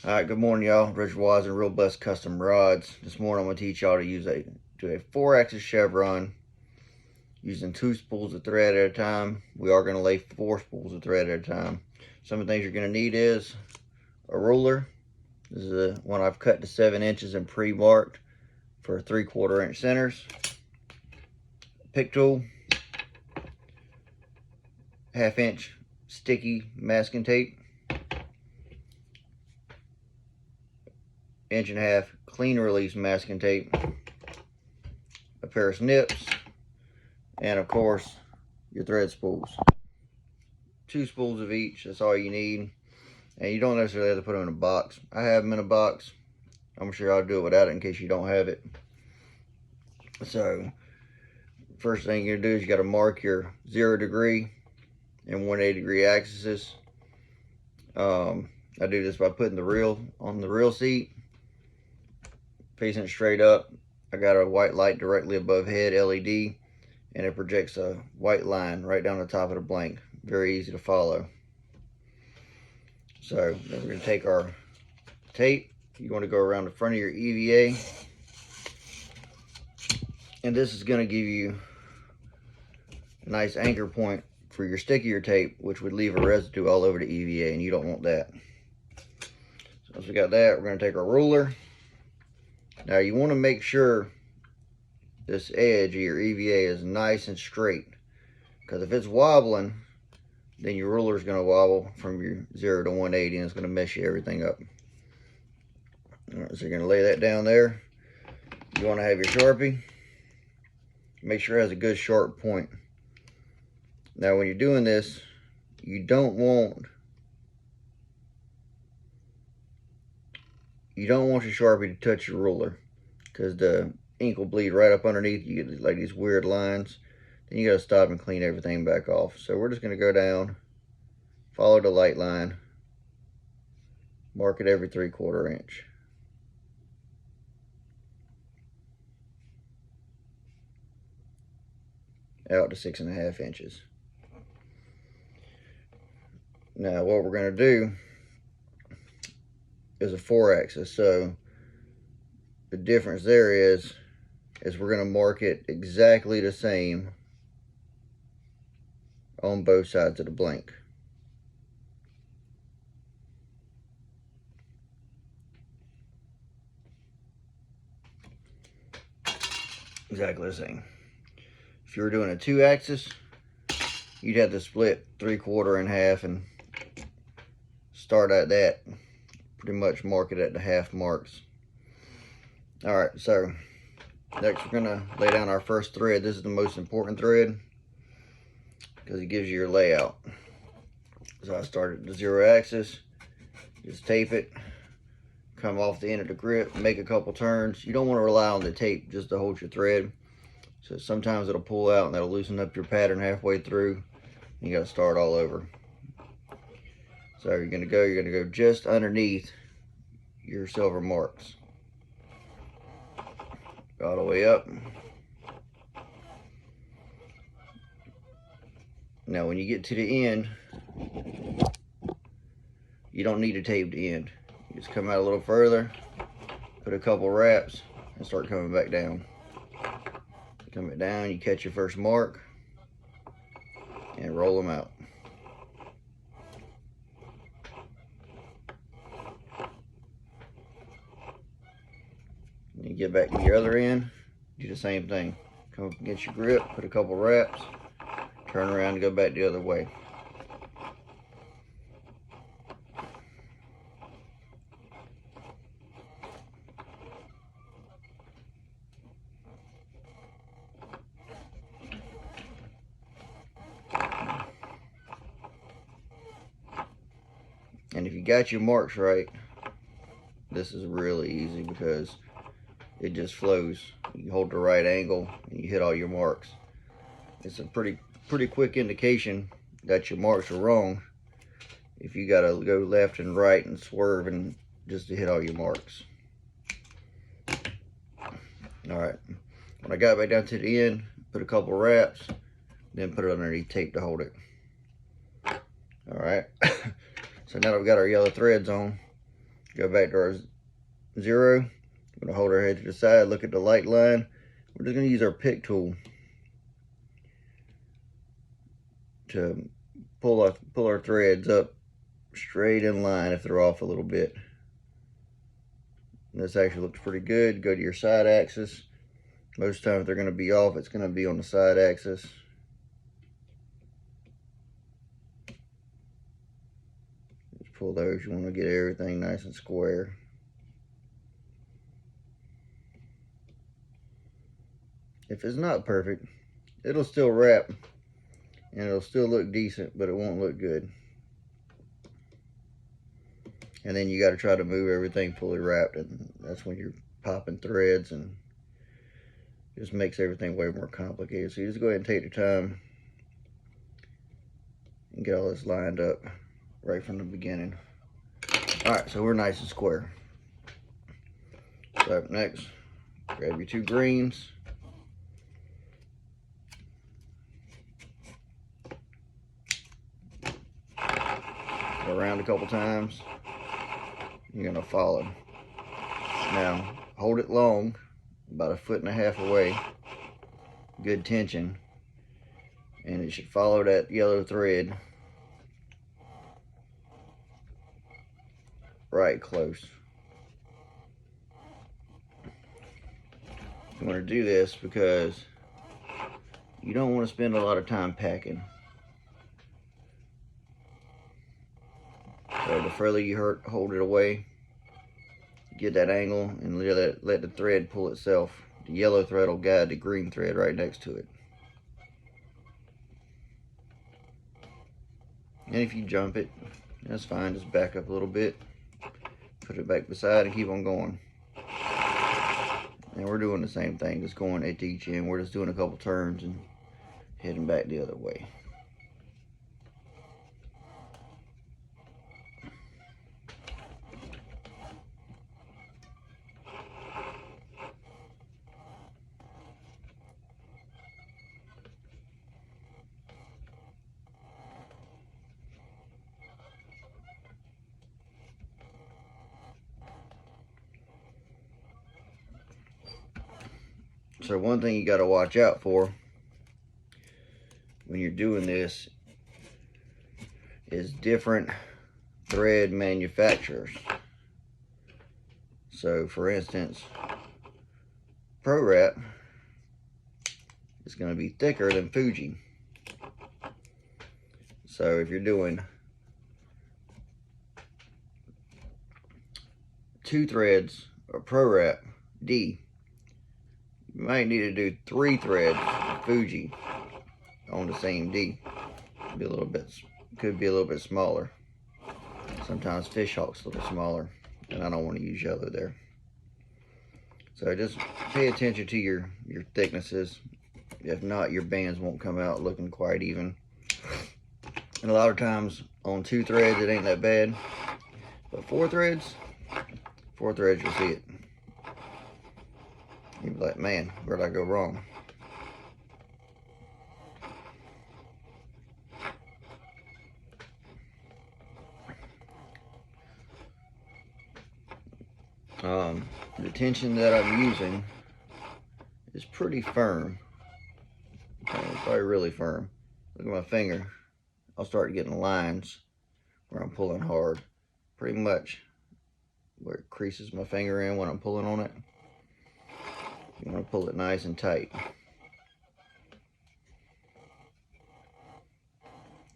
Alright, good morning y'all. Richard Wise and Real Blessed Custom Rods. This morning I'm going to teach y'all to do a 4-axis chevron using 2 spools of thread at a time. We are going to lay 4 spools of thread at a time. Some of the things you're going to need is a ruler. This is the one I've cut to 7 inches and pre-marked for 3/4 inch centers. Pick tool, 1/2 inch sticky masking tape, 1.5 inch clean release masking tape, a pair of snips, and of course your thread spools. 2 spools of each, that's all you need. And you don't necessarily have to put them in a box. I have them in a box. I'm sure I'll do it without it in case you don't have it. So first thing you're gonna do is you gotta mark your 0 degree and 180 degree axes. I do this by putting the reel on the reel seat, facing it straight up. I got a white light directly above head, LED, and it projects a white line right down the top of the blank. Very easy to follow. So then we're going to take our tape. You want to go around the front of your EVA, and this is going to give you a nice anchor point for your stickier tape, which would leave a residue all over the EVA, and you don't want that. So once we got that, we're going to take our ruler. Now you want to make sure this edge of your EVA is nice and straight, because if it's wobbling, then your ruler is going to wobble from your 0 to 180 and it's going to mess everything up. All right, so you're going to lay that down there. You want to have your Sharpie. Make sure it has a good sharp point. Now when you're doing this, you don't want your Sharpie to touch your ruler, because the ink will bleed right up underneath. You get like these weird lines. Then you got to stop and clean everything back off. So we're just going to go down, follow the light line, mark it every 3/4 inch. Out to 6.5 inches. Now what we're going to do is a 4-axis. So the difference there is we're going to mark it exactly the same on both sides of the blank. Exactly the same. If you were doing a 2-axis, you'd have to split 3/4 in half and start at that. Pretty much mark it at the half marks. Alright, so next we're going to lay down our first thread. This is the most important thread because it gives you your layout. So I started the 0 axis, just tape it, come off the end of the grip, make a couple turns. You don't want to rely on the tape just to hold your thread. So sometimes it'll pull out and that'll loosen up your pattern halfway through. You got to start all over. So you're gonna go just underneath your silver marks, all the way up. Now when you get to the end, you don't need to tape the end. You just come out a little further, put a couple wraps, and start coming back down. Come it down, you catch your first mark, and roll them out. You get back to your other end, do the same thing. Come up against your grip, put a couple wraps, turn around and go back the other way. And if you got your marks right, this is really easy because it just flows. You hold the right angle and you hit all your marks. It's a pretty quick indication that your marks are wrong if you gotta go left and right and swerve and just to hit all your marks. All right, when I got back down to the end, put a couple wraps, then put it underneath tape to hold it. All right. So now that we've got our yellow threads on, Go back to our 0. We're going to hold our head to the side, look at the light line. We're just going to use our pick tool to pull our threads up straight in line if they're off a little bit. This actually looks pretty good. Go to your side axis. Most times if they're going to be off, it's going to be on the side axis. Just pull those. You want to get everything nice and square. If it's not perfect, it'll still wrap and it'll still look decent, but it won't look good. And then you got to try to move everything fully wrapped, and that's when you're popping threads and just makes everything way more complicated. So you just go ahead and take your time and get all this lined up right from the beginning. Alright, so we're nice and square. So up next, grab your 2 greens. Go around a couple times. You're going to follow. Now, hold it long, about 1.5 feet away. Good tension. And it should follow that yellow thread right close. You want to do this because you don't want to spend a lot of time packing. So the further you hold it away, get that angle and let the thread pull itself. The yellow thread will guide the green thread right next to it. And if you jump it, that's fine. Just back up a little bit, put it back beside, and keep on going. And we're doing the same thing, just going at each end. We're just doing a couple turns and heading back the other way. So one thing you got to watch out for when you're doing this is different thread manufacturers. So for instance, Pro Wrap is going to be thicker than Fuji. So if you're doing 2 threads of Pro Wrap D, you might need to do 3 threads of Fuji on the same D. Could be a little bit smaller. Sometimes fish hawk's a little smaller, and I don't want to use yellow there. So just pay attention to your thicknesses. If not, your bands won't come out looking quite even. And a lot of times on 2 threads it ain't that bad, but 4 threads you'll see it. You'll be like, man, where'd I go wrong? The tension that I'm using is pretty firm. It's probably really firm. Look at my finger. I'll start getting lines where I'm pulling hard. Pretty much where it creases my finger in when I'm pulling on it. You want to pull it nice and tight.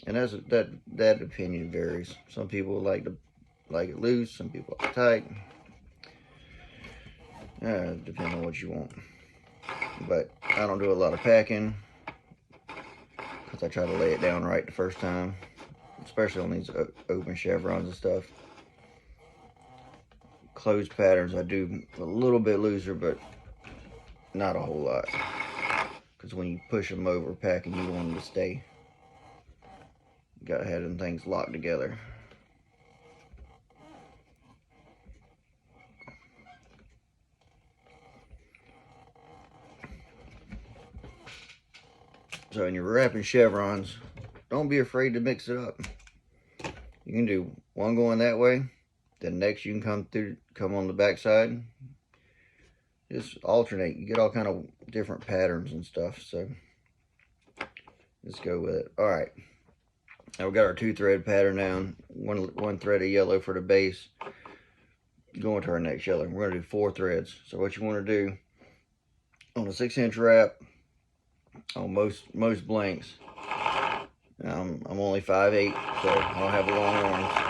And that opinion varies. Some people like it loose, some people like it tight. Depending on what you want. But I don't do a lot of packing because I try to lay it down right the first time, especially on these open chevrons and stuff. Closed patterns I do a little bit looser, but not a whole lot, because when you push them over packing, you want them to stay. You gotta have them things locked together. So when you're wrapping chevrons, don't be afraid to mix it up. You can do one going that way, Then next you can come on the back side. Just alternate. You get all kind of different patterns and stuff. So let's go with it. All right. Now we got our 2-thread pattern down. One thread of yellow for the base. Going to our next yellow. We're going to do 4 threads. So what you want to do on a 6-inch wrap, on most blanks, I'm only 5'8", so I don't have long arms.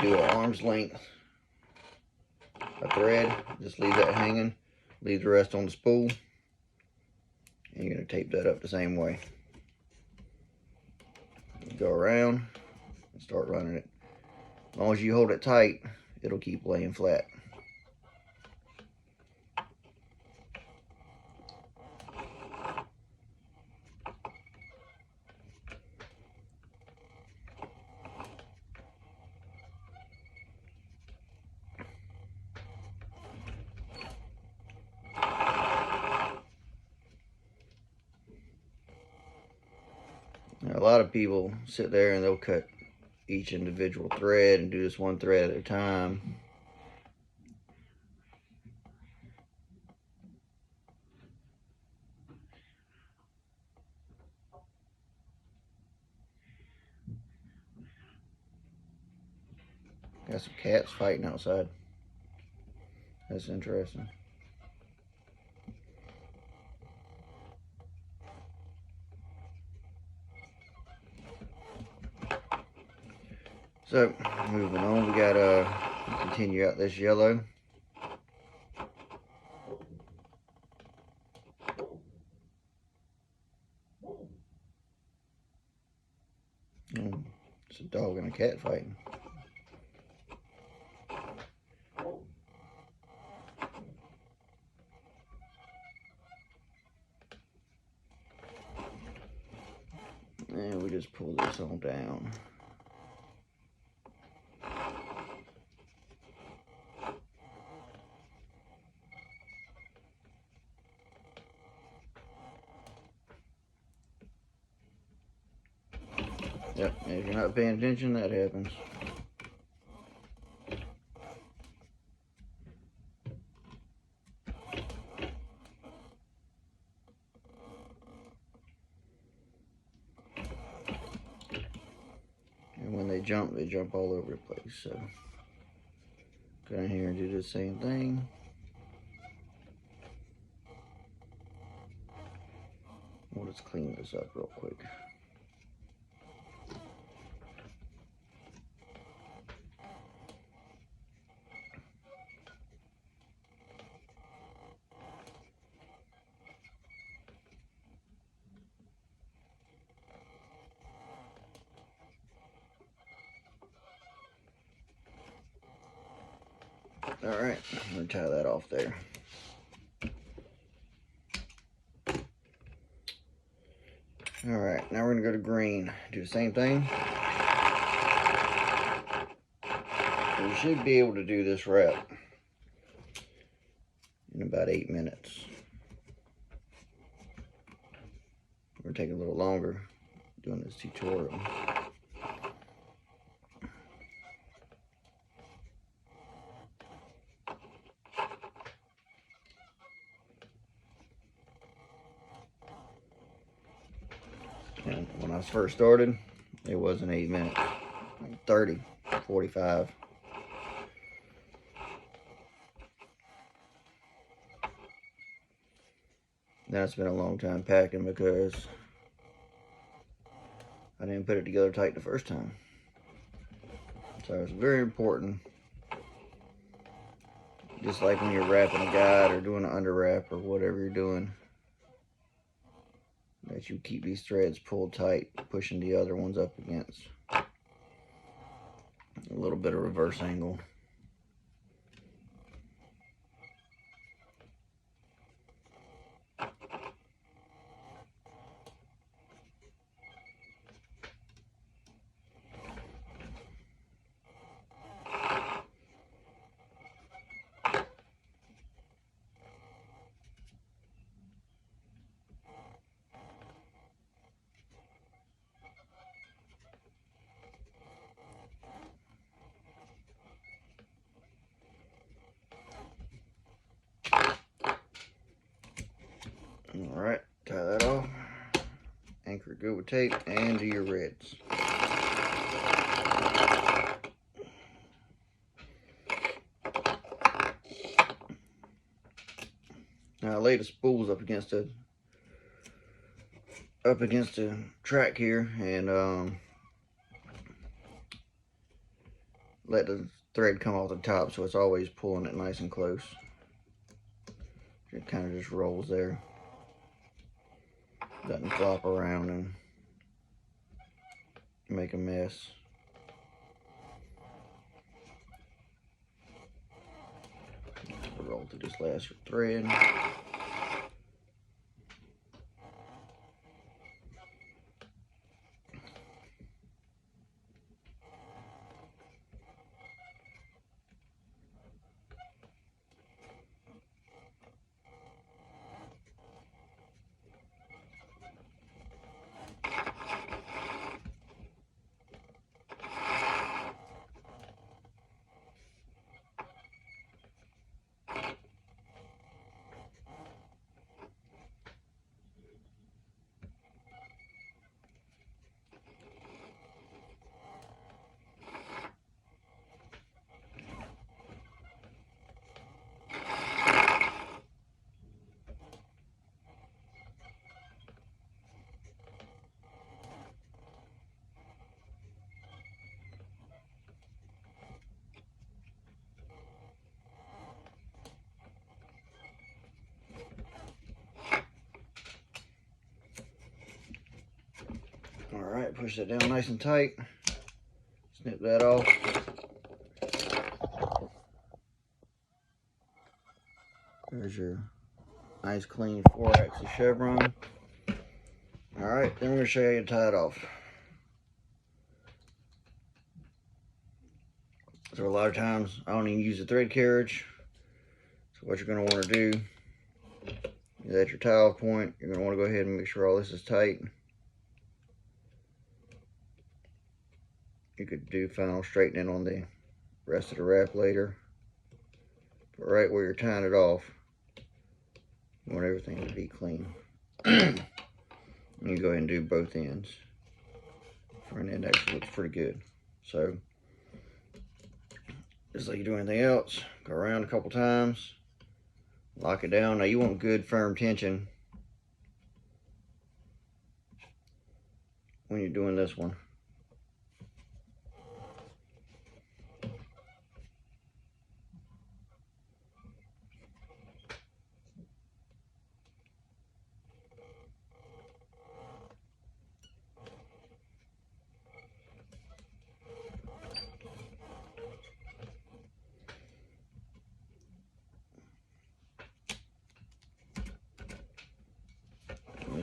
You do an arm's length, a thread, just leave that hanging, leave the rest on the spool, and you're going to tape that up the same way. Go around and start running it. As long as you hold it tight, it'll keep laying flat. Now, a lot of people sit there and they'll cut each individual thread and do this one thread at a time. Got some cats fighting outside. That's interesting. So, moving on, we gotta continue out this yellow. It's a dog and a cat fighting. And we just pull this on down. Yep, if you're not paying attention, that happens. And when they jump all over the place. So, go down here and do the same thing. We'll just clean this up real quick. All right, I'm gonna tie that off there. All right, now we're gonna go to green. Do the same thing. We should be able to do this wrap in about 8 minutes. We're gonna take a little longer doing this tutorial. And when I first started, it wasn't 8 minutes, like 30, 45. Now it's been a long time packing because I didn't put it together tight the first time. So it's very important, just like when you're wrapping a guide or doing an under wrap or whatever you're doing, that you keep these threads pulled tight, pushing the other ones up against a little bit of reverse angle. All right, tie that off. Anchor it good with tape and do your reds. Now I lay the spools up against the track here and let the thread come off the top so it's always pulling it nice and close. It kind of just rolls there. Doesn't flop around and make a mess. Roll through this last thread. All right, push that down nice and tight. Snip that off. There's your nice clean 4-axis chevron. All right, then we're gonna show you how to tie it off. So a lot of times I don't even use the thread carriage. So what you're gonna want to do is at your tie off point, you're gonna want to go ahead and make sure all this is tight. You could do final straightening on the rest of the wrap later. But right where you're tying it off, you want everything to be clean. You go ahead and do both ends. Front end actually looks pretty good. So, just like you do anything else, go around a couple times, lock it down. Now you want good firm tension when you're doing this one.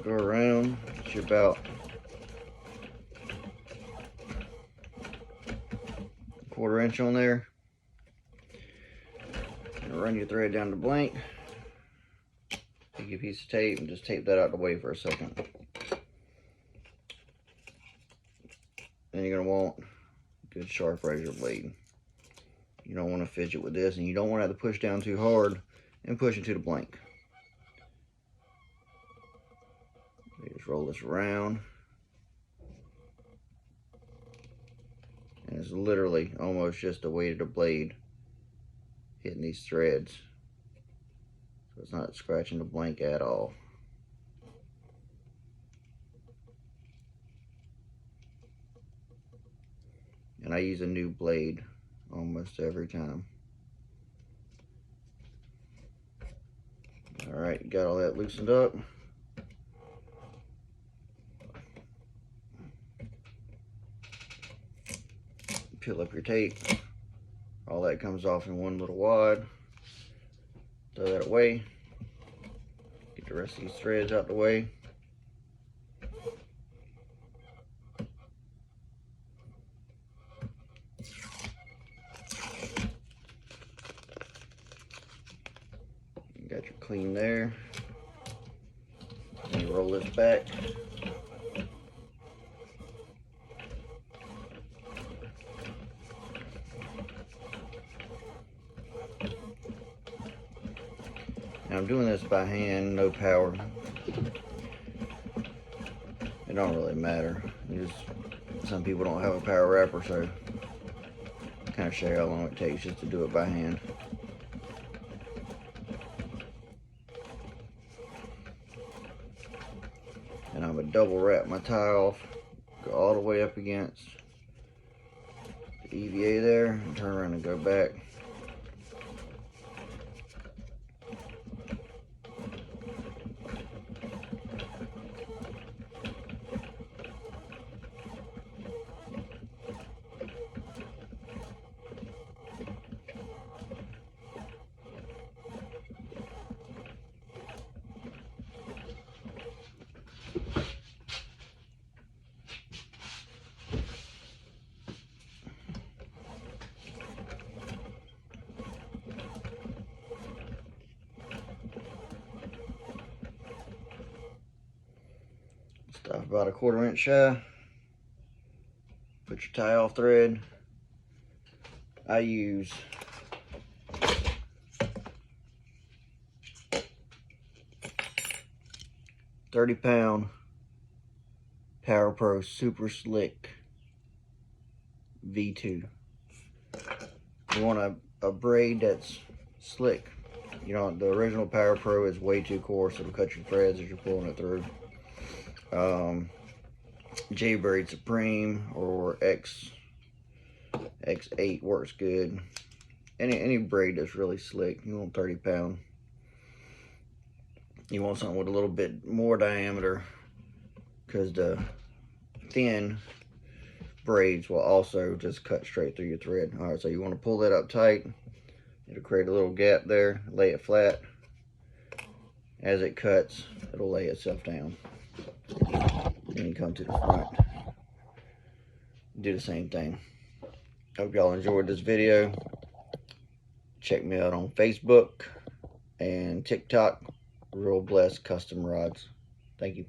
Go around, get you about a 1/4 inch on there. And run your thread down the blank. Take a piece of tape and just tape that out of the way for a second. Then you're gonna want a good sharp razor blade. You don't want to fidget with this, and you don't want to have to push down too hard and push into the blank. You just roll this around, and it's literally almost just the weight of the blade hitting these threads, so it's not scratching the blank at all. And I use a new blade almost every time. All right, got all that loosened up. Peel up your tape. All that comes off in one little wad. Throw that away. Get the rest of these threads out the way. You got your clean there. And you roll this back. Now I'm doing this by hand, no power. It don't really matter. Some people don't have a power wrapper, so kind of show you how long it takes just to do it by hand. And I'm gonna double wrap my tie off, go all the way up against the EVA there, and turn around and go back. Stop about a 1/4 inch shy. Put your tie off thread. I use £30 Power Pro Super Slick V2. You want a braid that's slick. You know, the original Power Pro is way too coarse. It'll cut your threads as you're pulling it through. J Braid Supreme or X8 works good. Any braid that's really slick. You want 30 pound. You want something with a little bit more diameter, because the thin braids will also just cut straight through your thread. All right, so you want to pull that up tight. It'll create a little gap there. Lay it flat. As it cuts, it'll lay itself down. Then you come to the front, do the same thing. Hope y'all enjoyed this video. Check me out on Facebook and TikTok. Real Blessed Custom Rods. Thank you.